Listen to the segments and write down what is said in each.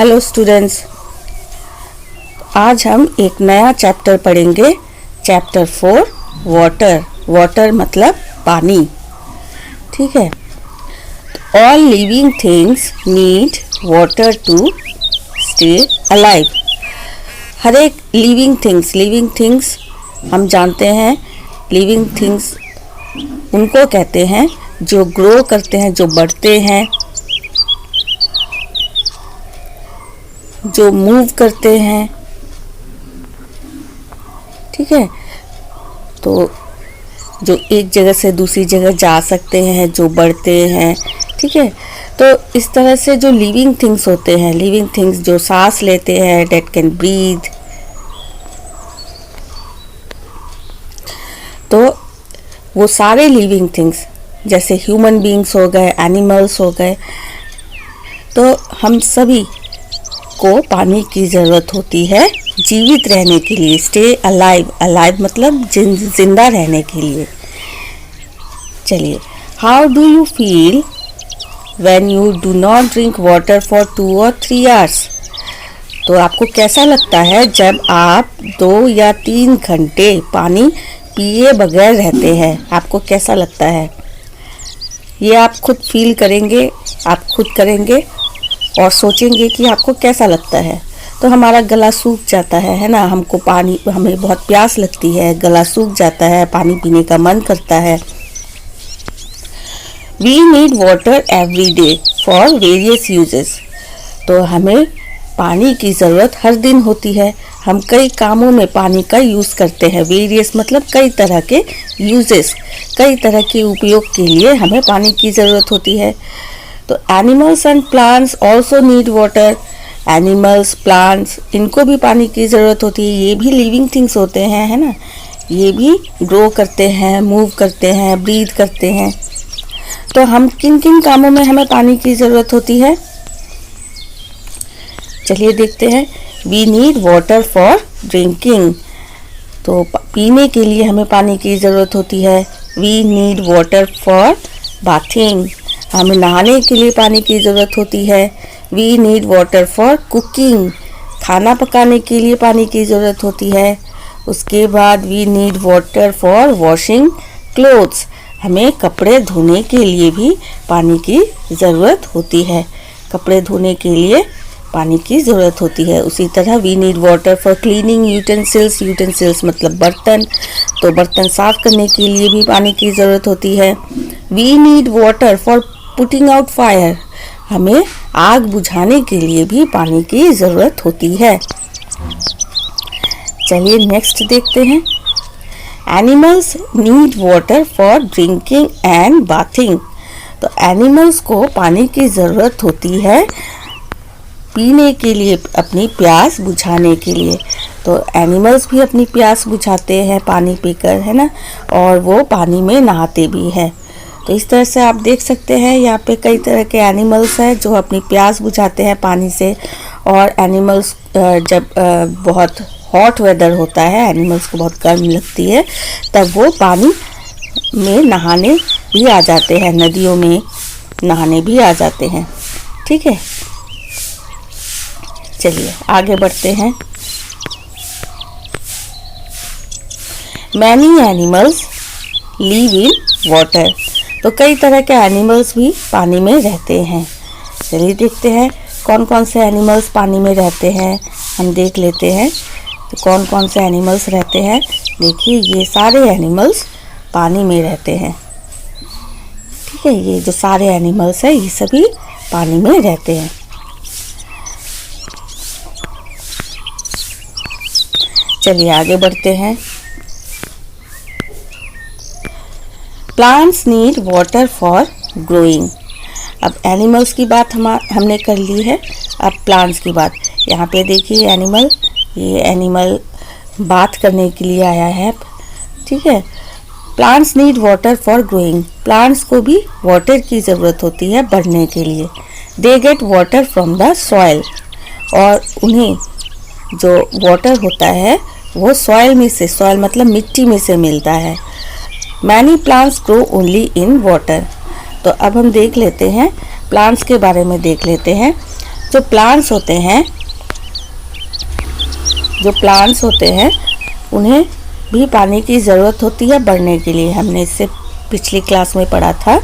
Hello students, आज हम एक नया चैप्टर पढ़ेंगे। Chapter 4 water. वाटर मतलब पानी। ठीक है। All living things need water to stay alive. हर एक लिविंग थिंग्स हम जानते हैं। लिविंग थिंग्स उनको कहते हैं जो ग्रो करते हैं, जो बढ़ते हैं, जो मूव करते हैं। ठीक है। तो जो एक जगह से दूसरी जगह जा सकते हैं, जो बढ़ते हैं। ठीक है। तो इस तरह से जो लिविंग थिंग्स होते हैं, लिविंग थिंग्स जो सांस लेते हैं, डेट कैन ब्रीथ, तो वो सारे लिविंग थिंग्स जैसे ह्यूमन बीइंग्स हो गए, एनिमल्स हो गए, तो हम सभी को पानी की ज़रूरत होती है जीवित रहने के लिए। Stay alive. अलाइव मतलब जिंदा रहने के लिए। चलिए, how do you feel when you do not drink water for 2 or 3 hours? तो आपको कैसा लगता है जब आप 2 या 3 घंटे पानी पिए बगैर रहते हैं? आपको कैसा लगता है? ये आप खुद फील करेंगे, आप खुद करेंगे और सोचेंगे कि आपको कैसा लगता है। तो हमारा गला सूख जाता है ना। हमको पानी, हमें बहुत प्यास लगती है, गला सूख जाता है, पानी पीने का मन करता है। We need water every day for various uses. तो हमें पानी की ज़रूरत हर दिन होती है। हम कई कामों में पानी का यूज़ करते हैं। वेरियस मतलब कई तरह के यूजेस, कई तरह के उपयोग के लिए हमें पानी की ज़रूरत होती है। तो animals and plants also need water. Animals, plants, इनको भी पानी की ज़रूरत होती है। ये भी लिविंग थिंग्स होते हैं, है ना। ये भी ग्रो करते हैं, मूव करते हैं, ब्रीथ करते हैं। तो हम किन किन कामों में हमें पानी की ज़रूरत होती है, चलिए देखते हैं। We need water for drinking. तो पीने के लिए हमें पानी की ज़रूरत होती है। We need water for bathing. हमें नहाने के लिए पानी की ज़रूरत होती है। We need water for cooking. खाना पकाने के लिए पानी की ज़रूरत होती है। उसके बाद we need water for washing clothes. हमें कपड़े धोने के लिए भी पानी की ज़रूरत होती है। कपड़े धोने के लिए पानी की ज़रूरत होती है। उसी तरह we need water for cleaning utensils. Utensils मतलब बर्तन। तो बर्तन साफ करने के लिए भी पानी की ज़रूरत होती है। We need water for putting out fire. हमें आग बुझाने के लिए भी पानी की ज़रूरत होती है। चलिए नेक्स्ट देखते हैं। Animals need water for drinking and bathing. तो एनिमल्स को पानी की ज़रूरत होती है पीने के लिए, अपनी प्यास बुझाने के लिए। तो एनिमल्स भी अपनी प्यास बुझाते हैं पानी पीकर, है ना। और वो पानी में नहाते भी हैं। तो इस तरह से आप देख सकते हैं यहाँ पे कई तरह के एनिमल्स हैं जो अपनी प्यास बुझाते हैं पानी से। और एनिमल्स जब बहुत हॉट वेदर होता है, एनिमल्स को बहुत गर्म लगती है, तब वो पानी में नहाने भी आ जाते हैं, नदियों में नहाने भी आ जाते हैं। ठीक है। चलिए आगे बढ़ते हैं। Many animals live in water. तो कई तरह के एनिमल्स भी पानी में रहते हैं। चलिए देखते हैं कौन कौन से एनिमल्स पानी में रहते हैं। हम देख लेते हैं तो कौन कौन से एनिमल्स रहते हैं। देखिए, ये सारे एनिमल्स पानी में रहते हैं। ठीक है। ये जो सारे एनिमल्स हैं, ये सभी पानी में रहते हैं। चलिए आगे बढ़ते हैं। Plants need water for growing. अब एनिमल्स की बात हमने कर ली है। अब प्लांट्स की बात। यहाँ पे देखिए एनिमल, ये एनिमल बात करने के लिए आया है। ठीक है। Plants need water for growing. Plants को भी वाटर की ज़रूरत होती है बढ़ने के लिए। They get water from the soil. और उन्हें जो वाटर होता है वो सॉइल में से, सॉइल मतलब मिट्टी में से मिलता है। Many plants grow only in water. तो अब हम देख लेते हैं, प्लांट्स के बारे में देख लेते हैं। जो प्लांट्स होते हैं उन्हें भी पानी की ज़रूरत होती है बढ़ने के लिए। हमने इससे पिछली क्लास में पढ़ा था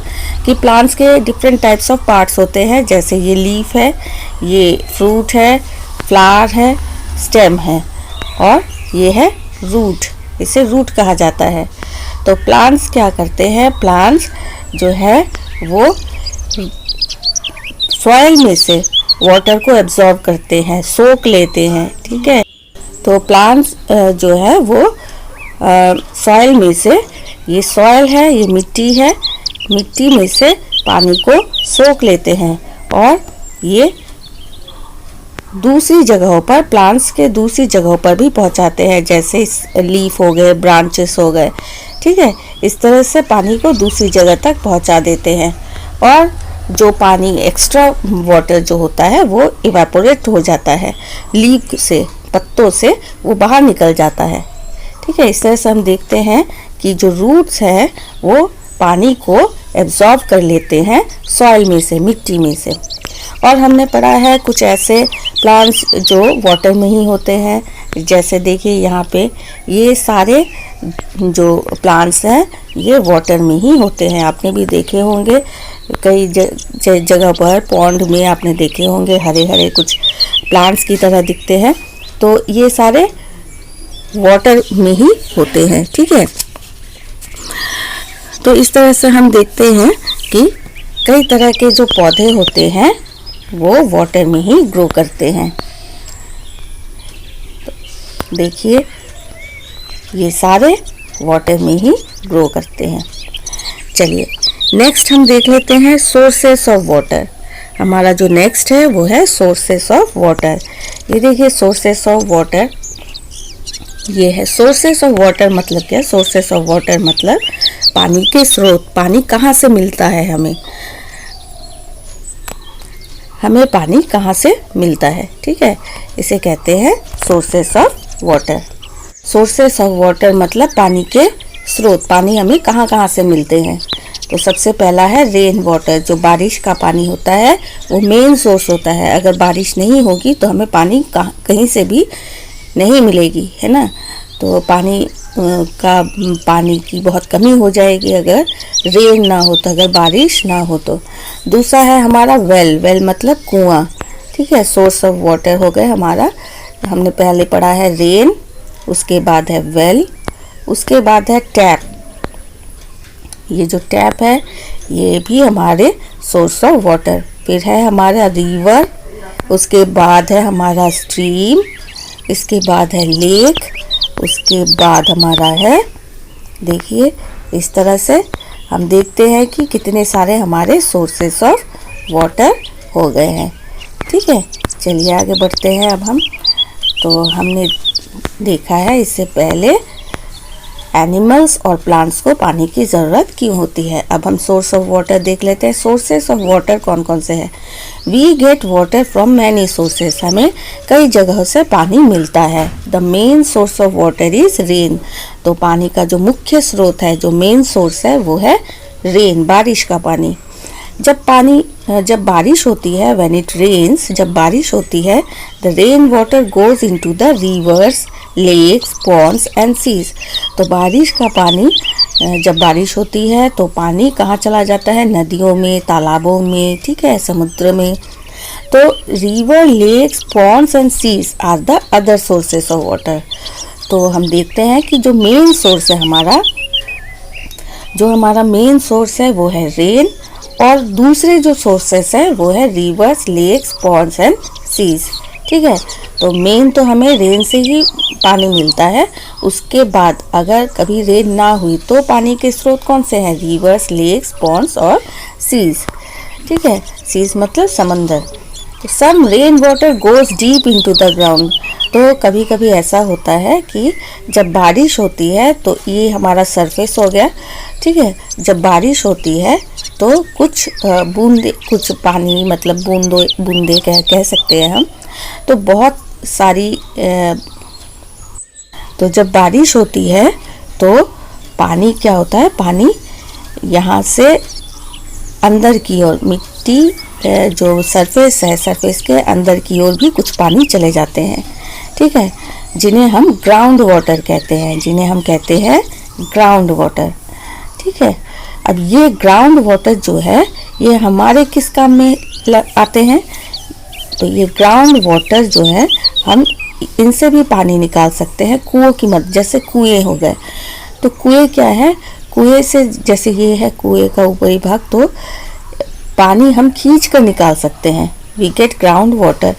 कि प्लांट्स के डिफरेंट टाइप्स ऑफ पार्ट्स होते हैं, जैसे ये लीफ है, ये फ्रूट है, फ्लावर है, स्टेम है और ये है रूट। इसे रूट कहा जाता है। तो प्लांट्स क्या करते हैं, प्लांट्स जो है वो सॉइल में से वाटर को एब्जॉर्ब करते हैं, सोख लेते हैं, ठीक है। तो प्लांट्स जो है वो सॉइल में से, ये सॉइल है, ये मिट्टी है, मिट्टी में से पानी को सोख लेते हैं और ये दूसरी जगहों पर, प्लांट्स के दूसरी जगहों पर भी पहुंचाते हैं, जैसे लीफ हो गए, ब्रांचेस हो गए, ठीक है। इस तरह से पानी को दूसरी जगह तक पहुंचा देते हैं और जो पानी एक्स्ट्रा वाटर जो होता है वो इवेपोरेट हो जाता है, लीफ से, पत्तों से वो बाहर निकल जाता है, ठीक है। इस तरह से हम देखते हैं कि जो रूट्स हैं वो पानी को एब्जॉर्ब कर लेते हैं सॉइल में से, मिट्टी में से। और हमने पढ़ा है कुछ ऐसे प्लांट्स जो वाटर में ही होते हैं, जैसे देखिए यहाँ पे ये सारे जो प्लांट्स हैं ये वाटर में ही होते हैं। आपने भी देखे होंगे कई जगह पर, पॉन्ड में आपने देखे होंगे हरे हरे कुछ प्लांट्स की तरह दिखते हैं, तो ये सारे वाटर में ही होते हैं, ठीक है। तो इस तरह से हम देखते हैं कि कई तरह के जो पौधे होते हैं वो वाटर में ही ग्रो करते हैं। तो देखिए ये सारे वाटर में ही ग्रो करते हैं। चलिए नेक्स्ट हम देख लेते हैं सोर्सेस ऑफ वाटर। हमारा जो नेक्स्ट है वो है सोर्सेस ऑफ वाटर। ये देखिए सोर्सेस ऑफ वाटर, ये है सोर्सेस ऑफ वाटर। मतलब क्या? सोर्सेस ऑफ वाटर मतलब पानी के स्रोत। पानी कहाँ से मिलता है हमें पानी कहाँ से मिलता है, ठीक है, इसे कहते हैं sources of water. Sources of water मतलब पानी के स्रोत, पानी हमें कहाँ कहाँ से मिलते हैं। तो सबसे पहला है रेन वाटर, जो बारिश का पानी होता है वो मेन सोर्स होता है। अगर बारिश नहीं होगी तो हमें पानी कहीं से भी नहीं मिलेगी, है ना। तो पानी की बहुत कमी हो जाएगी अगर रेन ना हो तो, अगर बारिश ना हो तो। दूसरा है हमारा वेल मतलब कुआं, ठीक है, सोर्स ऑफ वाटर हो गए हमारा। हमने पहले पढ़ा है रेन, उसके बाद है वेल, उसके बाद है टैप। ये जो टैप है ये भी हमारे सोर्स ऑफ वाटर। फिर है हमारा रिवर, उसके बाद है हमारा स्ट्रीम, इसके बाद है लेक, उसके बाद हमारा है, देखिए इस तरह से हम देखते हैं कि कितने सारे हमारे सोर्सेस ऑफ वाटर हो गए हैं, ठीक है। चलिए आगे बढ़ते हैं अब हम। तो हमने देखा है इससे पहले एनिमल्स और प्लांट्स को पानी की ज़रूरत क्यों होती है। अब हम सोर्स ऑफ वाटर देख लेते हैं। सोर्सेस ऑफ वाटर कौन कौन से हैं? We get water from many sources, हमें कई जगहों से पानी मिलता है। The main source of water is rain, तो पानी का जो मुख्य स्रोत है, जो मेन सोर्स है वो है रेन, बारिश का पानी। जब बारिश होती है, व्हेन इट रेन्स, जब बारिश होती है, the rain water goes into the rivers, lakes, ponds and seas. तो बारिश का पानी, जब बारिश होती है तो पानी कहाँ चला जाता है? नदियों में, तालाबों में, ठीक है, समुद्र में। तो river, lakes, ponds and seas are the other sources of water. तो हम देखते हैं कि जो मेन सोर्स है हमारा, मेन सोर्स है वो है रेन, और दूसरे जो सोर्सेस हैं वो है rivers, lakes, ponds and seas, ठीक है। तो मेन तो हमें रेन से ही पानी मिलता है। उसके बाद अगर कभी रेन ना हुई तो पानी के स्रोत कौन से हैं? रिवर्स, लेक्स, पॉन्ड्स और सीज, ठीक है। सीज मतलब समंदर। तो some rain water goes deep into the ground. तो कभी कभी ऐसा होता है कि जब बारिश होती है, तो ये हमारा सरफेस हो गया, ठीक है। जब बारिश होती है तो कुछ बूंदे, कुछ पानी मतलब बूंदे कह सकते हैं हम। तो बहुत सारी तो जब बारिश होती है तो पानी क्या होता है? पानी यहाँ से अंदर की ओर, मिट्टी जो सरफेस है, सरफेस के अंदर की ओर भी कुछ पानी चले जाते हैं, ठीक है, जिन्हें हम ग्राउंड वाटर कहते हैं, जिन्हें हम कहते हैं ग्राउंड वाटर, ठीक है। अब ये ग्राउंड वाटर जो है ये हमारे किस काम में आते हैं? तो ये ग्राउंड वाटर जो है हम इनसे भी पानी निकाल सकते हैं कुओं की मदद, जैसे कुएं हो गए। तो कुएं क्या है? कुएं से, जैसे ये है कुएं का ऊपरी भाग, तो पानी हम खींच कर निकाल सकते हैं। We get ground water.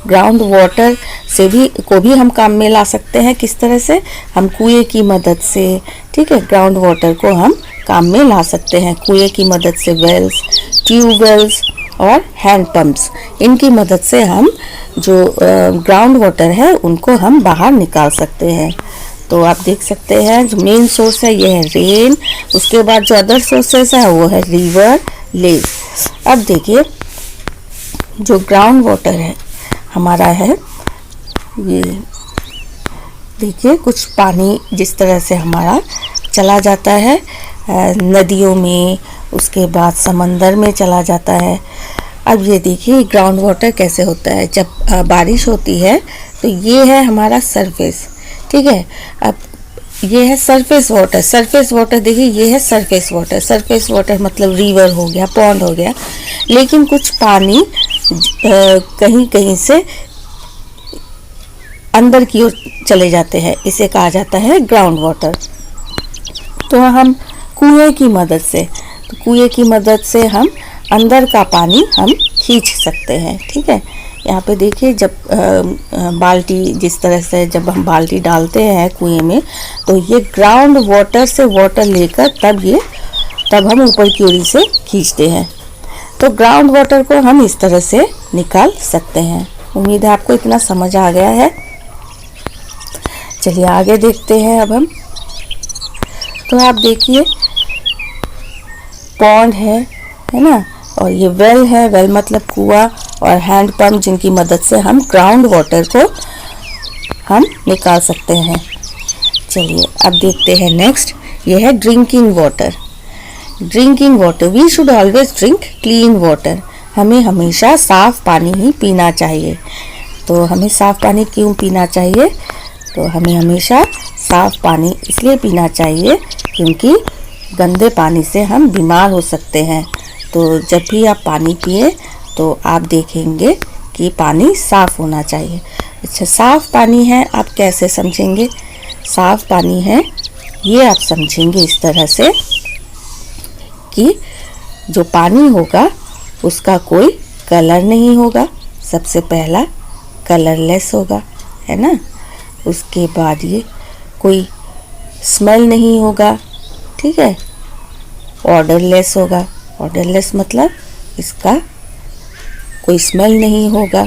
Ground water से भी हम काम में ला सकते हैं। किस तरह से? हम कुएं की मदद से, ठीक है, ग्राउंड वाटर को हम काम में ला सकते हैं। कुएं की मदद से वेल्स, ट्यूबवेल्स और हैंड पंप्स, इनकी मदद से हम जो ग्राउंड वाटर है उनको हम बाहर निकाल सकते हैं। तो आप देख सकते हैं जो मेन सोर्स है ये है रेन, उसके बाद जो अदर सोर्सेस है वो है रिवर, लेक। अब देखिए जो ग्राउंड वाटर है हमारा है, ये देखिए कुछ पानी जिस तरह से हमारा चला जाता है नदियों में, उसके बाद समंदर में चला जाता है। अब ये देखिए ग्राउंड वाटर कैसे होता है। जब बारिश होती है तो ये है हमारा सरफेस, ठीक है। अब ये है सरफेस वाटर। सरफेस वाटर देखिए ये है सरफेस वाटर। सरफेस वाटर मतलब रिवर हो गया, पॉन्ड हो गया। लेकिन कुछ पानी कहीं कहीं से अंदर की ओर चले जाते हैं, इसे कहा जाता है ग्राउंड वाटर। तो हम कुएं की मदद से हम अंदर का पानी हम खींच सकते हैं, ठीक है। यहाँ पे देखिए जब बाल्टी, जिस तरह से जब हम बाल्टी डालते हैं कुएं में, तो ये ग्राउंड वाटर से वाटर लेकर तब हम ऊपर की ओर से खींचते हैं। तो ग्राउंड वाटर को हम इस तरह से निकाल सकते हैं। उम्मीद है आपको इतना समझ आ गया है। चलिए आगे देखते हैं अब हम। तो आप देखिए पॉन्ड है ना, और ये वेल है, वेल मतलब कुआं, और हैंड पंप जिनकी मदद से हम ग्राउंड वाटर को हम निकाल सकते हैं। चलिए अब देखते हैं नेक्स्ट, ये है drinking water. Drinking water, we should always drink clean water. हमें हमेशा साफ पानी ही पीना चाहिए। तो हमें साफ पानी क्यों पीना चाहिए? तो हमें हमेशा साफ पानी इसलिए पीना चाहिए क्योंकि गंदे पानी से हम बीमार हो सकते हैं। तो जब भी आप पानी पिए तो आप देखेंगे कि पानी साफ होना चाहिए। अच्छा, साफ पानी है आप कैसे समझेंगे? साफ पानी है ये आप समझेंगे इस तरह से कि जो पानी होगा उसका कोई कलर नहीं होगा। सबसे पहला कलरलेस होगा, है ना। उसके बाद ये कोई स्मेल नहीं होगा, ठीक है। ऑर्डरलेस होगा। ऑर्डरलेस मतलब इसका कोई स्मेल नहीं होगा।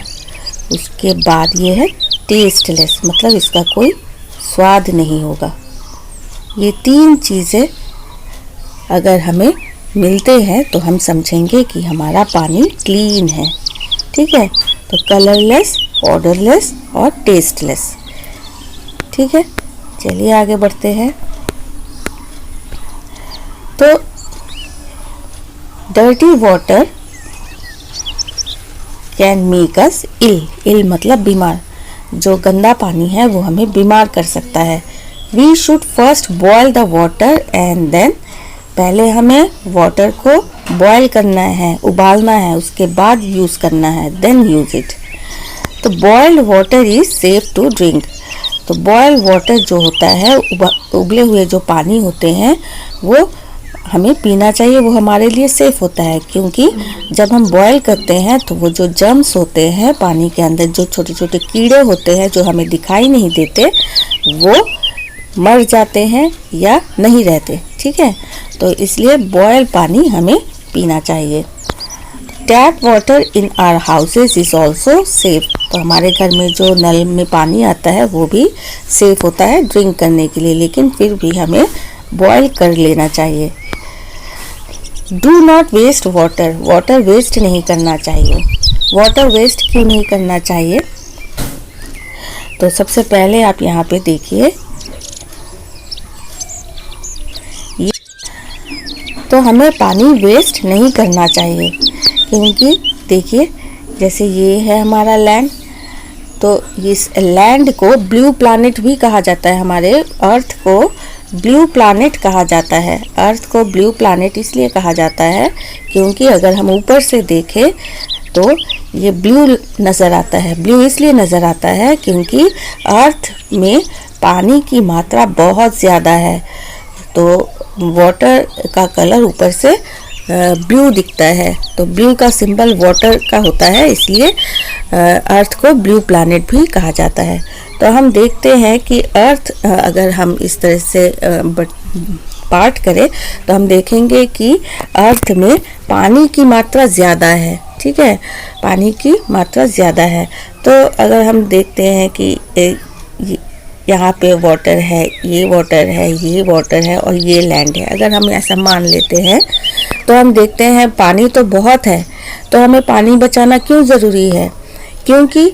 उसके बाद ये है टेस्टलेस, मतलब इसका कोई स्वाद नहीं होगा। ये तीन चीज़ें अगर हमें मिलते हैं तो हम समझेंगे कि हमारा पानी क्लीन है, ठीक है। तो कलरलेस, ऑर्डरलेस और टेस्टलेस, ठीक है। चलिए आगे बढ़ते हैं। तो dirty water can make us ill. Ill मतलब बीमार। जो गंदा पानी है वो हमें बीमार कर सकता है। We should first boil the water and then, पहले हमें वाटर को बॉयल करना है, उबालना है, उसके बाद यूज़ करना है, देन यूज़ इट। तो boiled water is safe to drink. तो बॉयल वाटर जो होता है, उबले हुए जो पानी होते हैं वो हमें पीना चाहिए। वो हमारे लिए सेफ होता है क्योंकि जब हम बॉयल करते हैं तो वो जो जर्म्स होते हैं पानी के अंदर, जो छोटे छोटे कीड़े होते हैं जो हमें दिखाई नहीं देते, वो मर जाते हैं या नहीं रहते, ठीक है। तो इसलिए बॉयल पानी हमें पीना चाहिए। Tap water in our houses is also safe. तो हमारे घर में जो नल में पानी आता है वो भी सेफ होता है ड्रिंक करने के लिए, लेकिन फिर भी हमें बॉयल कर लेना चाहिए। Do not waste water. Water waste नहीं करना चाहिए। वाटर वेस्ट क्यों नहीं करना चाहिए? तो सबसे पहले आप यहाँ पे देखिए, तो हमें पानी वेस्ट नहीं करना चाहिए क्योंकि देखिए जैसे ये है हमारा लैंड, तो इस लैंड को ब्लू प्लैनेट भी कहा जाता है। हमारे अर्थ को ब्लू प्लैनेट कहा जाता है। अर्थ को ब्लू प्लैनेट इसलिए कहा जाता है क्योंकि अगर हम ऊपर से देखें तो ये ब्लू नज़र आता है। ब्लू इसलिए नज़र आता है क्योंकि अर्थ में पानी की मात्रा बहुत ज़्यादा है, तो वाटर का कलर ऊपर से ब्लू दिखता है। तो ब्लू का सिंबल वाटर का होता है, इसलिए अर्थ को ब्लू प्लैनेट भी कहा जाता है। तो हम देखते हैं कि अर्थ अगर हम इस तरह से पार्ट करें तो हम देखेंगे कि अर्थ में पानी की मात्रा ज़्यादा है। ठीक है, पानी की मात्रा ज़्यादा है। तो अगर हम देखते हैं कि यहाँ पे वाटर है, ये वाटर है, ये वाटर है और ये लैंड है, अगर हम ऐसा मान लेते हैं तो हम देखते हैं पानी तो बहुत है, तो हमें पानी बचाना क्यों ज़रूरी है? क्योंकि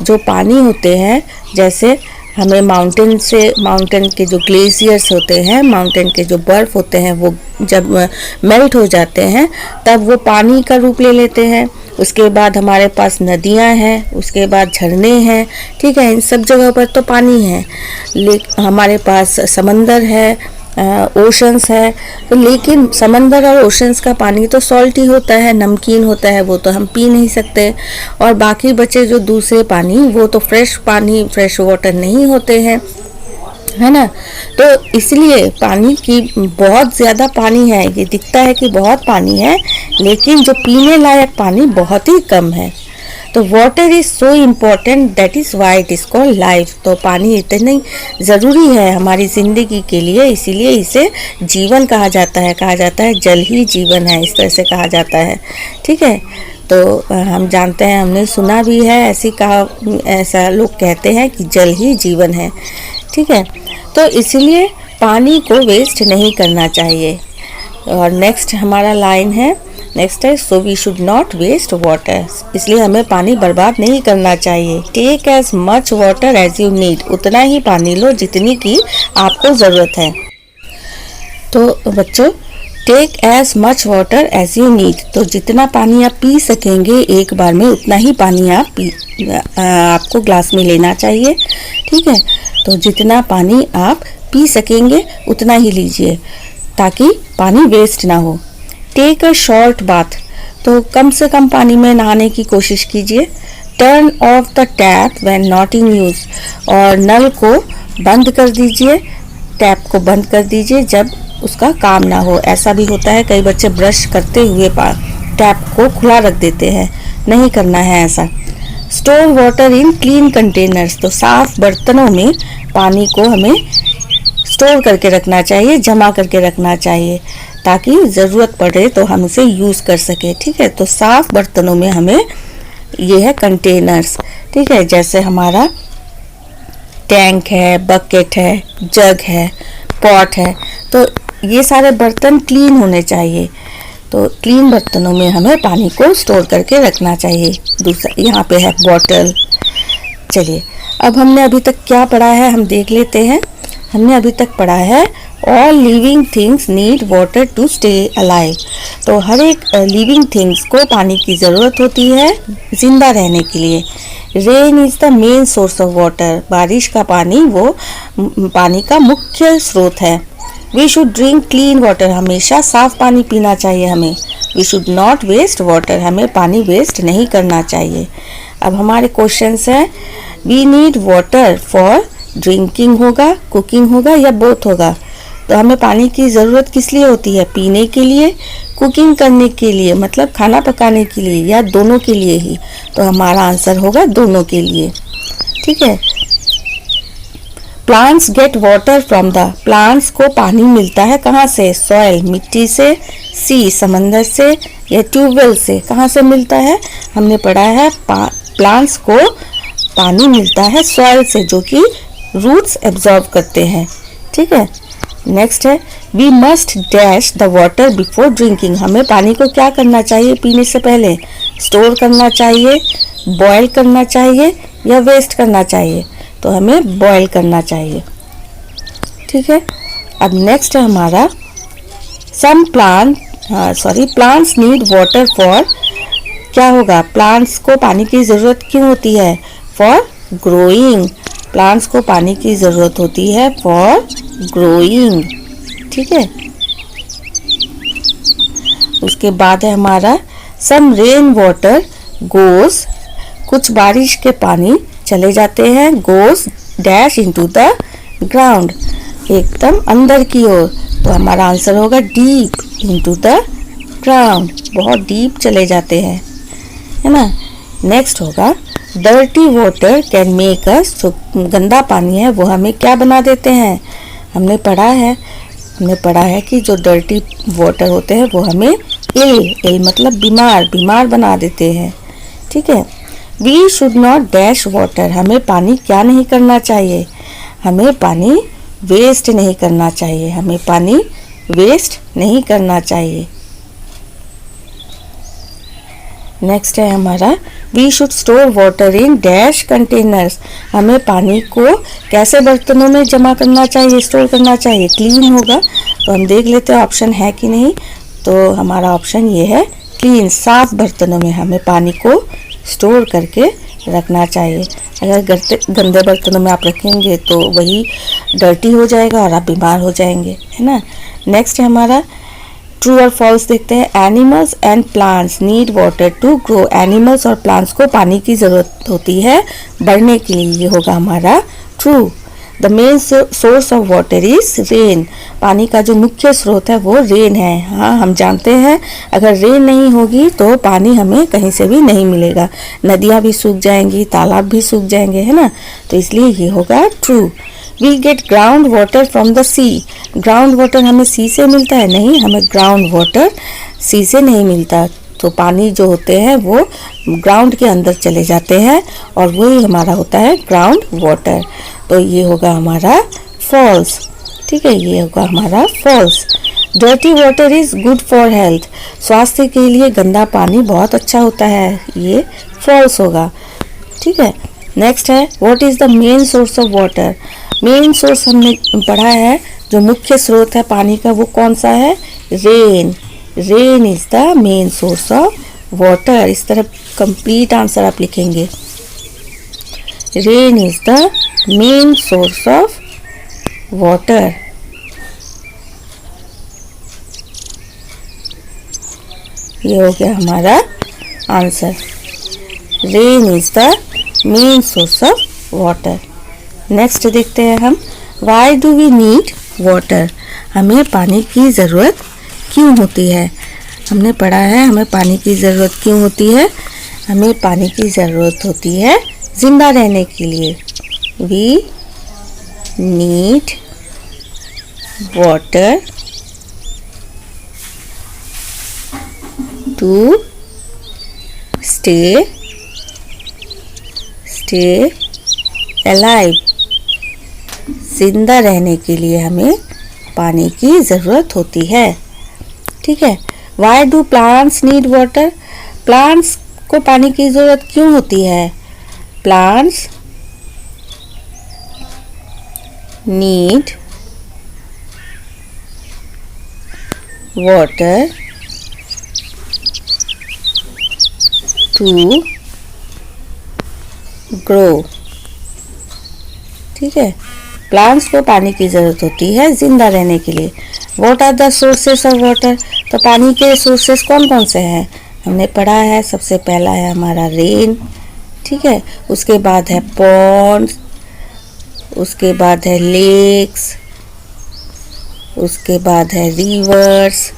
जो पानी होते हैं, जैसे हमें माउंटेन के जो ग्लेशियर्स होते हैं, माउंटेन के जो बर्फ़ होते हैं, वो जब मेल्ट हो जाते हैं तब वो पानी का रूप ले लेते हैं। उसके बाद हमारे पास नदियाँ हैं, उसके बाद झरने हैं। ठीक है, इन सब जगह पर तो पानी है। हमारे पास समंदर है, ओशंस है, तो लेकिन समंदर और ओशंस का पानी तो सॉल्टी होता है, नमकीन होता है, वो तो हम पी नहीं सकते। और बाकी बचे जो दूसरे पानी, वो तो फ्रेश पानी, फ्रेश वाटर नहीं होते हैं, है ना। तो इसलिए पानी की बहुत ज़्यादा पानी है, ये दिखता है कि बहुत पानी है, लेकिन जो पीने लायक पानी बहुत ही कम है। तो water is so important, that is why it is called life. तो पानी इतनी ज़रूरी है हमारी ज़िंदगी के लिए, इसीलिए इसे जीवन कहा जाता है, जल ही जीवन है, इस तरह से कहा जाता है। ठीक है, तो हम जानते हैं, हमने सुना भी है, ऐसा लोग कहते हैं कि जल ही जीवन है। ठीक है, तो इसलिए पानी को वेस्ट नहीं करना चाहिए। और नेक्स्ट हमारा लाइन है, नेक्स्ट है so we should not waste water. इसलिए हमें पानी बर्बाद नहीं करना चाहिए। Take as much water as you need, उतना ही पानी लो जितनी की आपको ज़रूरत है। तो बच्चों, take as much water as you need, तो जितना पानी आप पी सकेंगे एक बार में, उतना ही पानी आपको ग्लास में लेना चाहिए। ठीक है, तो जितना पानी आप पी सकेंगे उतना ही लीजिए ताकि पानी वेस्ट ना हो। टेक अ शॉर्ट बाथ, तो कम से कम पानी में नहाने की कोशिश कीजिए। Turn off the tap when not in use, और नल को बंद कर दीजिए, टैप को बंद कर दीजिए जब उसका काम ना हो। ऐसा भी होता है, कई बच्चे ब्रश करते हुए टैप को खुला रख देते हैं, नहीं करना है ऐसा। Store water in clean containers, तो साफ बर्तनों में पानी को हमें स्टोर करके रखना चाहिए, जमा करके रखना चाहिए, ताकि ज़रूरत पड़े तो हम इसे यूज़ कर सके। ठीक है, तो साफ बर्तनों में हमें, ये है कंटेनर्स। ठीक है, जैसे हमारा टैंक है, बकेट है, जग है, पॉट है, तो ये सारे बर्तन क्लीन होने चाहिए। तो क्लीन बर्तनों में हमें पानी को स्टोर करके रखना चाहिए। दूसरा यहाँ पे है बॉटल। चलिए, अब हमने अभी तक क्या पढ़ा है हम देख लेते हैं। हमने अभी तक पढ़ा है all living things need water to stay alive. तो हर एक लिविंग थिंग्स को पानी की ज़रूरत होती है जिंदा रहने के लिए। Rain is the main source of water, बारिश का पानी वो पानी का मुख्य स्रोत है। We should drink clean water, हमेशा साफ पानी पीना चाहिए हमें। We should not waste water, हमें पानी वेस्ट नहीं करना चाहिए। अब हमारे क्वेश्चंस हैं, we need water for drinking होगा, कुकिंग होगा या बोथ होगा। तो हमें पानी की ज़रूरत किस लिए होती है? पीने के लिए, कुकिंग करने के लिए, मतलब खाना पकाने के लिए, या दोनों के लिए ही? तो हमारा आंसर होगा दोनों के लिए। ठीक है। Plants gate water from the, plants को पानी मिलता है कहाँ से? सॉइल, मिट्टी से, सी, समंदर से, या ट्यूबवेल से। कहाँ से मिलता है? हमने पढ़ा है प्लांट्स को पानी मिलता है सॉइल से, जो कि रूट्स एब्जॉर्ब करते हैं। ठीक है। नेक्स्ट है, we must dash the water before drinking, हमें पानी को क्या करना चाहिए पीने से पहले? स्टोर करना चाहिए, बॉयल करना चाहिए, या वेस्ट करना चाहिए? तो हमें बॉयल करना चाहिए। ठीक है। अब नेक्स्ट है हमारा, प्लांट्स नीड वाटर फॉर क्या होगा, प्लांट्स को पानी की ज़रूरत क्यों होती है, फॉर ग्रोइंग। प्लांट्स को पानी की ज़रूरत होती है फॉर ग्रोइंग, ठीक है। उसके बाद है हमारा सम रेन वाटर गोज, कुछ बारिश के पानी चले जाते हैं, goes dash into the ground, एकदम अंदर की ओर। तो हमारा आंसर होगा डीप इनटू द ग्राउंड, बहुत डीप चले जाते हैं, है ना। नेक्स्ट होगा डर्टी वाटर कैन मेक अस, जो गंदा पानी है वो हमें क्या बना देते हैं, हमने पढ़ा है कि जो डर्टी वाटर होते हैं वो हमें इल मतलब बीमार बना देते हैं, ठीक है। We should not dash water, हमें पानी क्या नहीं करना चाहिए, हमें पानी वेस्ट नहीं करना चाहिए, हमें पानी वेस्ट नहीं करना चाहिए। नेक्स्ट है हमारा we should store water in dash containers, हमें पानी को कैसे बर्तनों में जमा करना चाहिए, स्टोर करना चाहिए, क्लीन होगा। तो हम देख लेते हैं ऑप्शन है कि नहीं। तो हमारा ऑप्शन ये है क्लीन, साफ बर्तनों में हमें पानी को स्टोर करके रखना चाहिए। अगर गंदे बर्तनों में आप रखेंगे तो वही डर्टी हो जाएगा और आप बीमार हो जाएंगे, है ना। नेक्स्ट है हमारा ट्रू और फॉल्स देखते हैं। Animals and plants need water to grow, animals और प्लांट्स को पानी की ज़रूरत होती है बढ़ने के लिए, ये होगा हमारा true. The main source of water is rain, पानी का जो मुख्य स्रोत है वो रेन है। हाँ, हम जानते हैं अगर रेन नहीं होगी तो पानी हमें कहीं से भी नहीं मिलेगा, नदियाँ भी सूख जाएंगी, तालाब भी सूख जाएंगे, है ना। तो इसलिए ये होगा true. We get ground water from the sea, ground water हमें सी से मिलता है, नहीं, हमें ग्राउंड वाटर सी से नहीं मिलता। तो पानी जो होते हैं वो ग्राउंड के अंदर चले जाते हैं और वही हमारा होता है ग्राउंड वाटर। तो ये होगा हमारा फॉल्स, ठीक है, ये होगा हमारा false. Dirty water is good for health, स्वास्थ्य के लिए गंदा पानी बहुत अच्छा होता है, ये फॉल्स होगा, ठीक है। नेक्स्ट है what is the main source of water, main source हमने पढ़ा है, जो मुख्य स्रोत है पानी का वो कौन सा है, rain. Rain is the main source of water, इस तरह कंप्लीट आंसर आप लिखेंगे। Rain is the main source of water. ये हो गया हमारा answer, rain is the main source of water. Next देखते हैं हम, why do we need water, हमें पानी की ज़रूरत क्यों होती है। हमने पढ़ा है हमें पानी की ज़रूरत क्यों होती है, हमें पानी की ज़रूरत होती है जिंदा रहने के लिए। We need water to stay alive, जिंदा रहने के लिए हमें पानी की ज़रूरत होती है, ठीक है। Why do plants need water, plants को पानी की ज़रूरत क्यों होती है, plants need water to grow, ठीक है। प्लांट्स को पानी की ज़रूरत होती है जिंदा रहने के लिए। What are the sources of water, तो पानी के सोर्सेस कौन कौन से हैं, हमने पढ़ा है, सबसे पहला है हमारा रेन, ठीक है। उसके बाद है पॉन्ड्स, उसके बाद है लेक्स, उसके बाद है रिवर्स,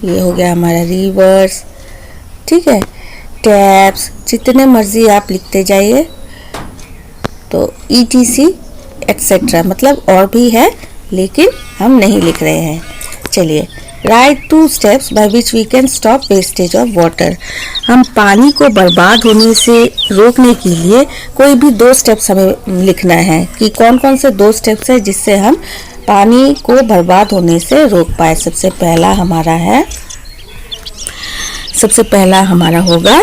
ये हो गया हमारा रिवर्स, ठीक है। टैप्स, जितने मर्जी आप लिखते जाइए, तो ETC एटसेट्रा, मतलब और भी है लेकिन हम नहीं लिख रहे हैं। चलिए, write 2 steps by which we can stop wastage of water, हम पानी को बर्बाद होने से रोकने के लिए कोई भी 2 स्टेप्स हमें लिखना है कि कौन कौन से 2 स्टेप्स है जिससे हम पानी को बर्बाद होने से रोक पाए। सबसे पहला हमारा होगा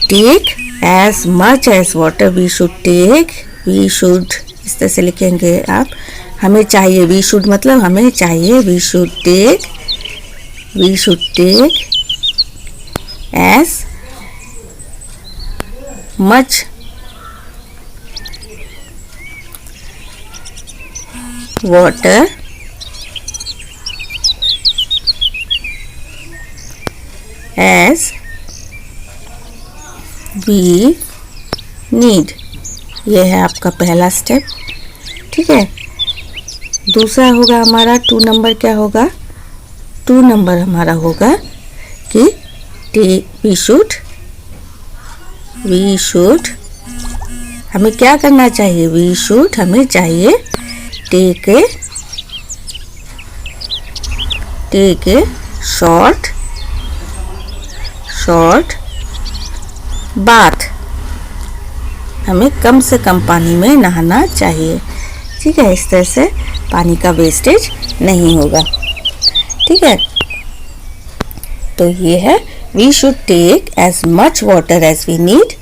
take as much as water we should take, we should इस तरह से लिखेंगे आप, हमें चाहिए, वी शुड मतलब हमें चाहिए, we should take as much water as we need। ये है आपका पहला स्टेप। ठीक है, दूसरा होगा हमारा 2 नंबर। क्या होगा? 2 नंबर हमारा होगा कि वी शुड हमें क्या करना चाहिए? वी शुड हमें चाहिए टेक ए शॉर्ट बाथ। हमें कम से कम पानी में नहाना चाहिए। ठीक है, इस तरह से पानी का वेस्टेज नहीं होगा। ठीक है, तो ये है we should take as much water as we need.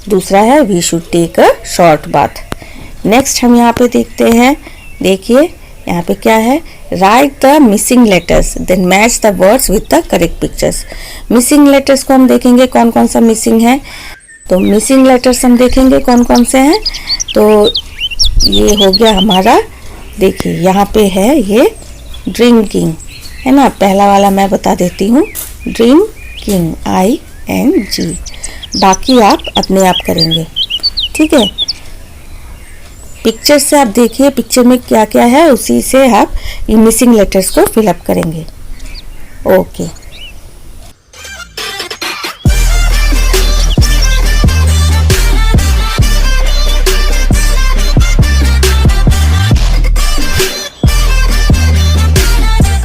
दूसरा है we should take a short bath. नेक्स्ट हम यहाँ पे देखते हैं। देखिए यहाँ पे क्या है? Write the missing letters then match the words with the correct pictures. Missing letters को हम देखेंगे कौन कौन सा मिसिंग है। तो मिसिंग लेटर्स हम देखेंगे कौन कौन से हैं। तो ये हो गया हमारा, देखिए यहाँ पे है ये ड्रिंकिंग, है ना। पहला वाला मैं बता देती हूँ, ड्रिंकिंग ING। बाकी आप अपने आप करेंगे। ठीक है, पिक्चर से आप देखिए पिक्चर में क्या क्या है, उसी से आप ये मिसिंग लेटर्स को फिलअप करेंगे। ओके।